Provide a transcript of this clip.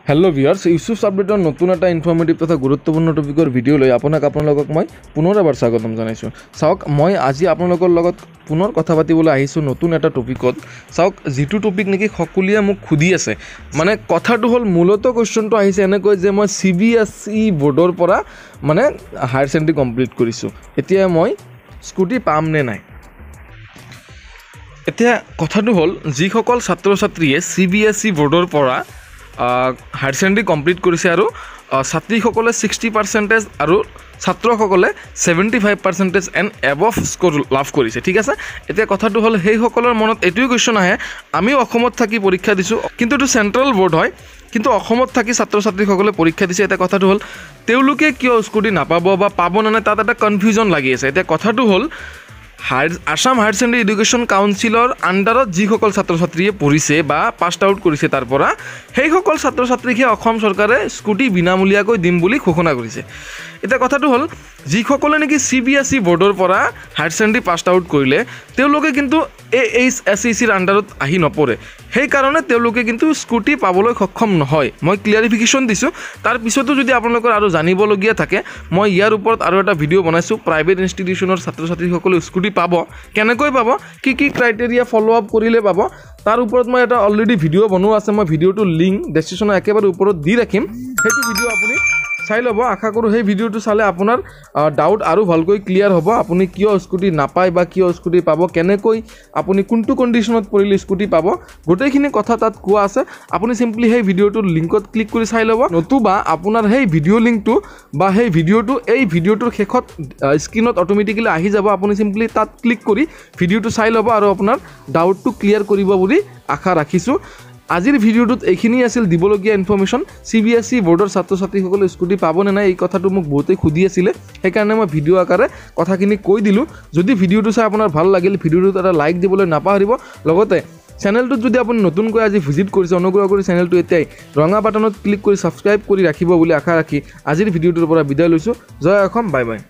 Hello viewers Yusuf আপডেটৰ নতুন এটা ইনফৰমেটিভ তথা গুৰুত্বপূৰ্ণ টপিকৰ ভিডিঅ' লৈ আপোনালোকক মই পুনৰ এবাৰ স্বাগতম জনাইছোঁ। চাওক মই আজি আপোনালোকৰ লগত পুনৰ কথা পাতিবলৈ আহিছোঁ নতুন এটা টপিকত। চাওক যিটো টপিক নেকি সকলোৱে মোক খুদি আছে, মানে কথাটো হ'ল মূলতঃ কোৱেশ্চনটো আহিছে এনেকৈ যে মই CBSE বোৰ্ডৰ পৰা মানে হায়াৰ ছেকেণ্ডাৰী কমপ্লিট কৰিছোঁ, এতিয়া মই স্কুটি পাম নে নাই। এতিয়া কথাটো হ'ল যিসকল ছাত্ৰ ছাত্ৰীয়ে CBSE বোৰ্ডৰ পৰা হায়াৰ ছেকেণ্ডাৰী কমপ্লিট কৰিছে আৰু ছাত্ৰীসকলে 60% আৰু ছাত্ৰসকলে 75% এণ্ড এবভ স্ক'ৰ লাভ কৰিছে, ঠিক আছে। এতিয়া কথাটো হ'ল সেইসকলৰ মনত এইটোৱে কুৱেশ্যন আহে, আমিও অসমত থাকি পৰীক্ষা দিছোঁ, কিন্তু এইটো চেণ্ট্ৰেল বোৰ্ড হয়, কিন্তু অসমত থাকি ছাত্ৰ ছাত্ৰীসকলে পৰীক্ষা দিছে। এতিয়া কথাটো হ'ল তেওঁলোকে কিয় স্কুটি নাপাব বা পাব নে নাই, তাত এটা কনফিউজন লাগি আছে। এতিয়া কথাটো হ'ল আসাম হায়াৰ ছেকেণ্ডাৰী এডুকেশ্যন কাউন্সিলৰ আণ্ডাৰত যিসকল ছাত্ৰ ছাত্ৰীয়ে পঢ়িছে বা পাছ আউট কৰিছে তাৰ পৰা সেইসকল ছাত্ৰ ছাত্ৰীকহে অসম চৰকাৰে স্কুটি বিনামূলীয়াকৈ দিম বুলি ঘোষণা কৰিছে। এতিয়া কথাটো হ'ল যিসকলে নেকি CBSE বোৰ্ডৰ পৰা হায়াৰ ছেকেণ্ডাৰী পাছ আউট কৰিলে তেওঁলোকে কিন্তু AHSECৰ আণ্ডাৰত আহি নপৰে, সেইকাৰণে তেওঁলোকে কিন্তু স্কুটি পাবলৈ সক্ষম নহয়। মই ক্লিয়াৰিফিকেশ্যন দিছোঁ, তাৰ পিছতো যদি আপোনালোকৰ আৰু জানিবলগীয়া থাকে মই ইয়াৰ ওপৰত আৰু এটা ভিডিঅ' বনাইছোঁ। প্ৰাইভেট ইনষ্টিটিউশ্যনৰ ছাত্ৰ ছাত্ৰীসকলে স্কুটি পাব, কেনেকৈ পাব, কি কি ক্ৰাইটেৰিয়া ফ'ল' আপ কৰিলে পাব, তাৰ ওপৰত মই এটা অলৰেডি ভিডিঅ' বনোৱা আছে। মই ভিডিঅ'টোৰ লিংক ডেছক্ৰিপশ্যনৰ একেবাৰে ওপৰত দি ৰাখিম, সেইটো ভিডিঅ' আপুনি চাই ল'ব। আশা কৰোঁ সেই ভিডিঅ'টো চালে আপোনাৰ ডাউট আৰু ভালকৈ ক্লিয়াৰ হ'ব, আপুনি কিয় স্কুটি নাপায় বা কিয় স্কুটি পাব, কেনেকৈ আপুনি কোনটো কণ্ডিশ্যনত পৰিলে স্কুটি পাব, গোটেইখিনি কথা তাত কোৱা আছে। আপুনি চিম্পলি সেই ভিডিঅ'টোৰ লিংকত ক্লিক কৰি চাই ল'ব, নতুবা আপোনাৰ সেই ভিডিঅ' লিংকটো বা সেই ভিডিঅ'টো এই ভিডিঅ'টোৰ শেষত স্ক্ৰীণত অট'মেটিকেলি আহি যাব। আপুনি চিম্পলি তাত ক্লিক কৰি ভিডিঅ'টো চাই ল'ব আৰু আপোনাৰ ডাউটটো ক্লিয়াৰ কৰিব বুলি আশা ৰাখিছোঁ। আজিৰ ভিডিঅ'টোত এইখিনি আছিল দিবলগীয়া ইনফৰ্মেশ্যন। CBSE বোৰ্ডৰ ছাত্ৰ ছাত্ৰীসকলে স্কুটি পাব নে নাই এই কথাটো মোক বহুতেই সুধি আছিলে, সেইকাৰণে মই ভিডিঅ' আকাৰে কথাখিনি কৈ দিলোঁ। যদি ভিডিঅ'টো চাই আপোনাৰ ভাল লাগিল, ভিডিঅ'টোত এটা লাইক দিবলৈ নাপাহৰিব। লগতে চেনেলটোত যদি আপুনি নতুনকৈ আজি ভিজিট কৰিছে, অনুগ্ৰহ কৰি চেনেলটো এতিয়াই ৰঙা বাটনত ক্লিক কৰি ছাবস্ক্ৰাইব কৰি ৰাখিব বুলি আশা ৰাখি আজিৰ ভিডিঅ'টোৰ পৰা বিদায় লৈছোঁ। জয় অসম, বাই বাই।